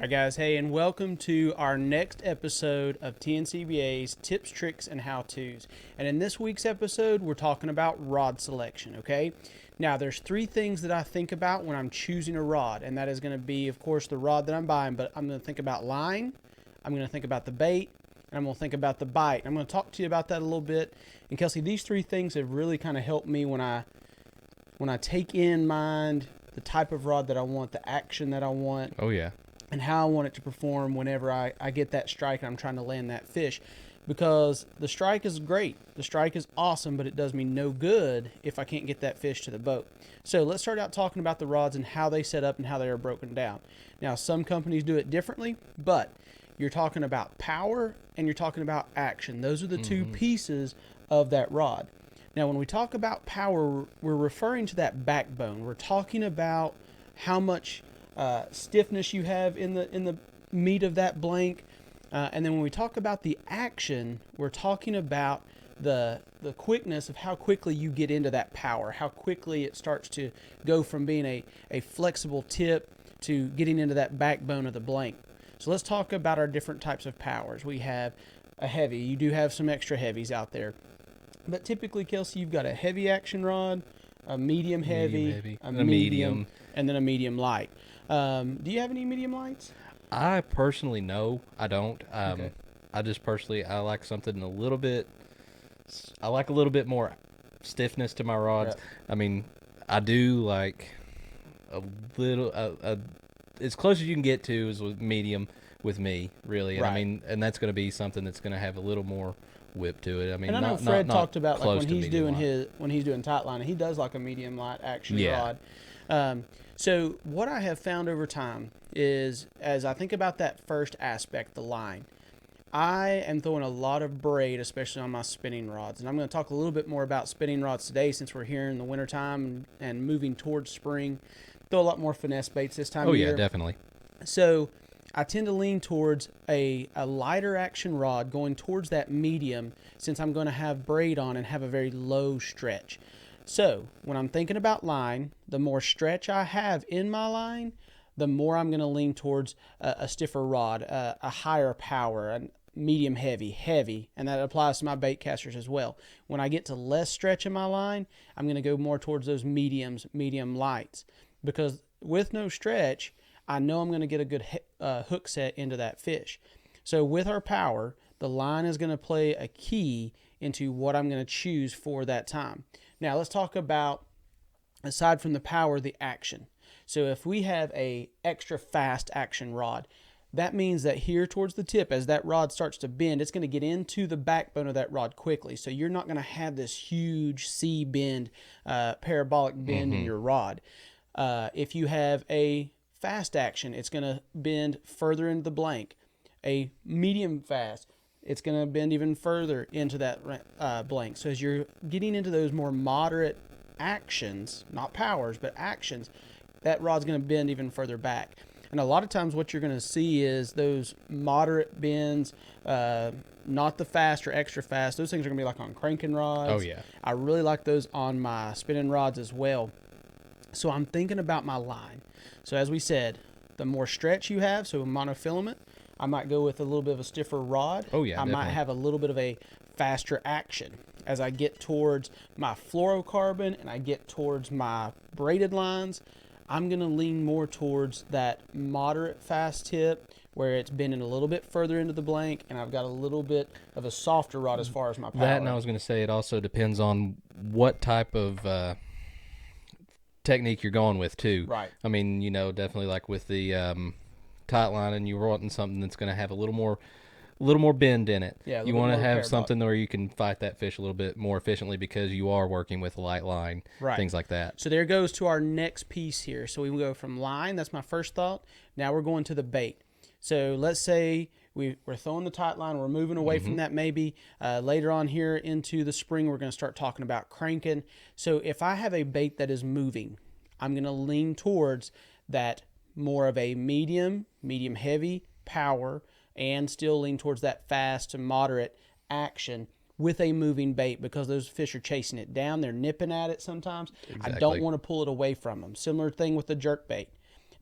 right, guys. Hey, and welcome to our next episode of TNCBA's Tips, Tricks, and How-Tos. And in this week's episode, we're talking about rod selection, okay? Now, there's three things that I think about when I'm choosing a rod, and that is going to be, of course, the rod that I'm buying, but I'm going to think about line, I'm going to think about the bait, and I'm going to think about the bite. I'm going to talk to you about that a little bit. And Kelsey, these three things have really kind of helped me when I take in mind the type of rod that I want, the action that I want. Oh, yeah. And how I want it to perform whenever I get that strike and I'm trying to land that fish. Because the strike is great. The strike is awesome, but it does me no good if I can't get that fish to the boat. So let's start out talking about the rods and how they set up and how they are broken down. Now, some companies do it differently, but you're talking about power and you're talking about action. Those are the two pieces of that rod. Now, when we talk about power, we're referring to that backbone. We're talking about how much stiffness you have in the meat of that blank. And then when we talk about the action, we're talking about the quickness of how quickly you get into that power, how quickly it starts to go from being a flexible tip to getting into that backbone of the blank. So let's talk about our different types of powers. We have a heavy. You do have some extra heavies out there. But typically, Kelsey, you've got a heavy action rod, a medium heavy, a medium, and then a medium light. Do you have any medium lights? I personally, no, I don't. Okay. I just personally, I like something I like a little bit more stiffness to my rods. Right. I mean, I do like a little, as close as you can get to is with medium with me, really. And Right. I mean, and that's going to be something that's going to have a little more whip to it. I mean, And I know not, Fred not talked about like close when to he's medium doing light. when he's doing tight line, he does like a medium light action Yeah. rod. So what I have found over time is, as I think about that first aspect, the line, I am throwing a lot of braid, especially on my spinning rods. And I'm going to talk a little bit more about spinning rods today since we're here in the wintertime and moving towards spring. Throw a lot more finesse baits this time Oh, of yeah, year. definitely. So I tend to lean towards a lighter action rod going towards that medium since I'm going to have braid on and have a very low stretch. So when I'm thinking about line, the more stretch I have in my line, the more I'm going to lean towards a stiffer rod, a higher power, a medium heavy, and that applies to my bait casters as well. When I get to less stretch in my line, I'm going to go more towards those medium lights, because with no stretch, I know I'm going to get a good hook set into that fish. So with our power, the line is going to play a key into what I'm going to choose for that time. Now let's talk about, aside from the power, the action. So if we have a extra fast action rod, that means that here towards the tip, as that rod starts to bend, it's going to get into the backbone of that rod quickly. So you're not going to have this huge C bend, parabolic bend in your rod. If you have a fast action, it's going to bend further into the blank. A medium fast, it's going to bend even further into that blank. So as you're getting into those more moderate actions, not powers, but actions, that rod's going to bend even further back. And a lot of times what you're going to see is those moderate bends, not the fast or extra fast. Those things are going to be like on cranking rods. Oh, yeah. I really like those on my spinning rods as well. So I'm thinking about my line. So as we said, the more stretch you have, so monofilament, I might go with a little bit of a stiffer rod. Oh, yeah, I might definitely. have a little bit of a faster action. As I get towards my fluorocarbon and I get towards my braided lines, I'm going to lean more towards that moderate fast tip where it's bending a little bit further into the blank, and I've got a little bit of a softer rod as far as my power. That, and I was going to say, it also depends on what type of technique you're going with too. Right. I mean, definitely like with the tight line, and you're wanting something that's going to have a little more bend in it. Yeah, a you little want bit to more have parabolic. something where you can fight that fish a little bit more efficiently because you are working with a light line, Right. things like that. So there goes to our next piece here. So we will go from line. That's my first thought. Now we're going to the bait. So let's say we're throwing the tight line. We're moving away from that maybe. Later on here into the spring, we're going to start talking about cranking. So if I have a bait that is moving, I'm going to lean towards that more of a medium heavy power, and still lean towards that fast to moderate action with a moving bait, because those fish are chasing it down. They're nipping at it sometimes. I don't Exactly. want to pull it away from them. Similar thing with the jerk bait.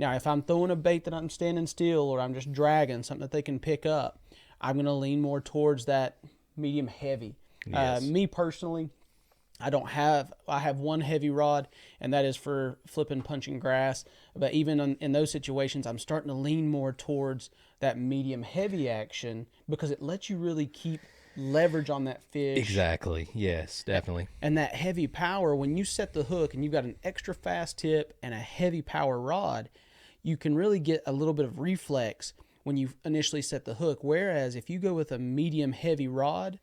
Now, if I'm throwing a bait that I'm standing still or I'm just dragging something that they can pick up, I'm going to lean more towards that medium heavy. Yes. Me personally, I have one heavy rod, and that is for flipping, punching grass. But even in those situations, I'm starting to lean more towards that medium heavy action because it lets you really keep leverage on that fish. Exactly. Yes, definitely. And that heavy power, when you set the hook and you've got an extra fast tip and a heavy power rod, you can really get a little bit of reflex when you initially set the hook. Whereas if you go with a medium heavy rod,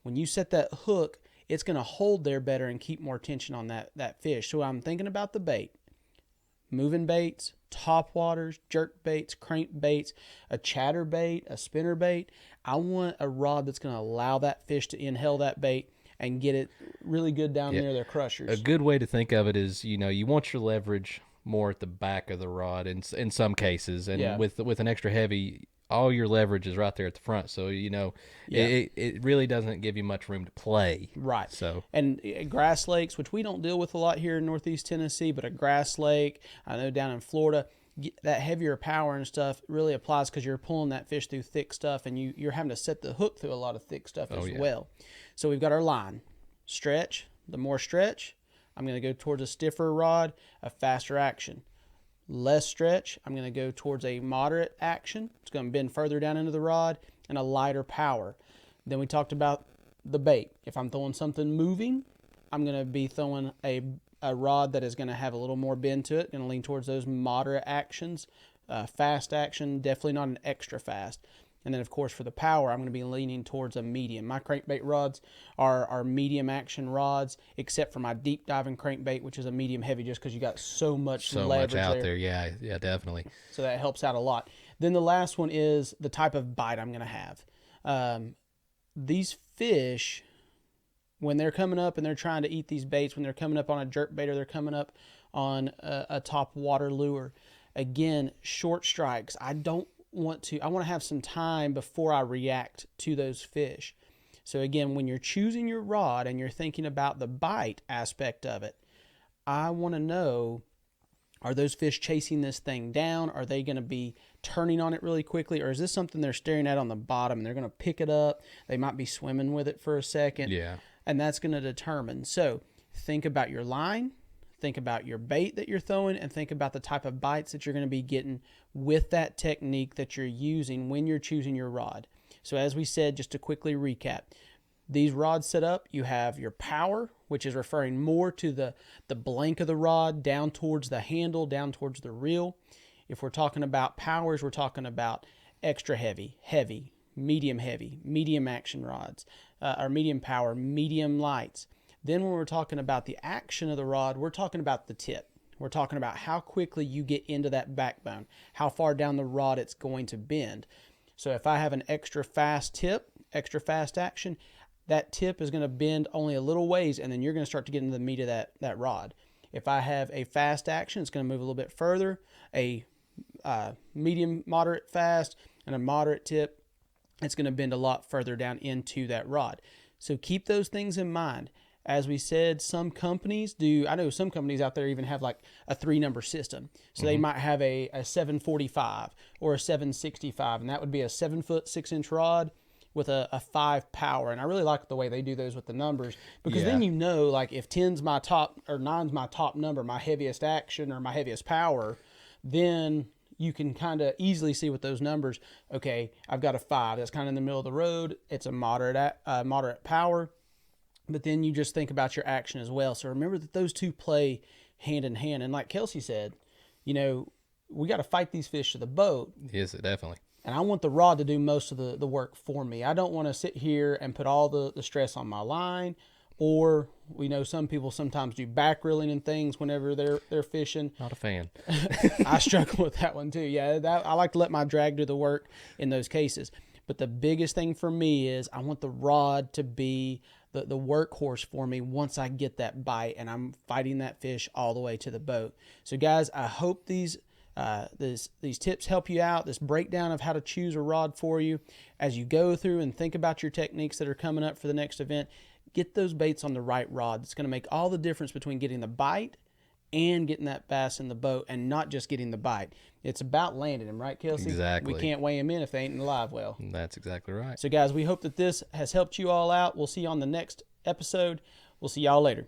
when you set that hook, it's going to hold there better and keep more tension on that fish. So I'm thinking about the bait. Moving baits, top waters, jerk baits, crank baits, a chatter bait, a spinner bait. I want a rod that's going to allow that fish to inhale that bait and get it really good down near their crushers. A good way to think of it is, you want your leverage more at the back of the rod in some cases, and with an extra heavy, all your leverage is right there at the front. So it really doesn't give you much room to play. Right. So and grass lakes, which we don't deal with a lot here in Northeast Tennessee, but a grass lake, I know down in Florida, that heavier power and stuff really applies because you're pulling that fish through thick stuff, and you're having to set the hook through a lot of thick stuff as well. So we've got our line. Stretch. The more stretch, I'm going to go towards a stiffer rod, a faster action. Less stretch, I'm going to go towards a moderate action. It's going to bend further down into the rod, and a lighter power. Then we talked about the bait. If I'm throwing something moving, I'm going to be throwing a rod that is going to have a little more bend to it, going to lean towards those moderate actions. Fast action, definitely not an extra fast. And then, of course, for the power, I'm going to be leaning towards a medium. My crankbait rods are medium action rods, except for my deep diving crankbait, which is a medium heavy, just because you got so much leverage out there. Yeah, definitely. So that helps out a lot. Then the last one is the type of bite I'm going to have. These fish, when they're coming up and they're trying to eat these baits, when they're coming up on a jerk bait or they're coming up on a top water lure, again, short strikes. I want to have some time before I react to those fish. So again, when you're choosing your rod and you're thinking about the bite aspect of it, I want to know, are those fish chasing this thing down? Are they going to be turning on it really quickly? Or is this something they're staring at on the bottom and they're going to pick it up? They might be swimming with it for a second. Yeah. And that's going to determine. So think about your line, think about your bait that you're throwing, and think about the type of bites that you're going to be getting with that technique that you're using when you're choosing your rod. So as we said, just to quickly recap, these rods set up, you have your power, which is referring more to the blank of the rod, down towards the handle, down towards the reel. If we're talking about powers, we're talking about extra heavy, heavy, medium action rods, or medium power, medium lights. Then when we're talking about the action of the rod, we're talking about the tip. We're talking about how quickly you get into that backbone, how far down the rod it's going to bend. So if I have an extra fast tip, extra fast action, that tip is going to bend only a little ways, and then you're going to start to get into the meat of that rod. If I have a fast action, it's going to move a little bit further. A medium, moderate, fast, and a moderate tip, it's going to bend a lot further down into that rod. So keep those things in mind. As we said, some companies do. I know some companies out there even have like a 3-number system. So they might have a 745 or a 765, and that would be a 7-foot 6-inch rod with a 5 power. And I really like the way they do those with the numbers, because then you know, like if 10's my top or 9's my top number, my heaviest action or my heaviest power, then you can kind of easily see with those numbers, okay, I've got a 5. That's kind of in the middle of the road. It's a moderate power. But then you just think about your action as well. So remember that those two play hand in hand. And like Kelsey said, we got to fight these fish to the boat. Yes, definitely. And I want the rod to do most of the work for me. I don't want to sit here and put all the stress on my line. Or we know some people sometimes do back reeling and things whenever they're fishing. Not a fan. I struggle with that one too. Yeah, I like to let my drag do the work in those cases. But the biggest thing for me is I want the rod to be the workhorse for me once I get that bite and I'm fighting that fish all the way to the boat. So guys, I hope these tips help you out, this breakdown of how to choose a rod for you as you go through and think about your techniques that are coming up for the next event. Get those baits on the right rod. It's going to make all the difference between getting the bite and getting that bass in the boat and not just getting the bite. It's about landing him, right, Kelsey? Exactly. We can't weigh him in if they ain't in the live well. That's exactly right. So, guys, we hope that this has helped you all out. We'll see you on the next episode. We'll see y'all later.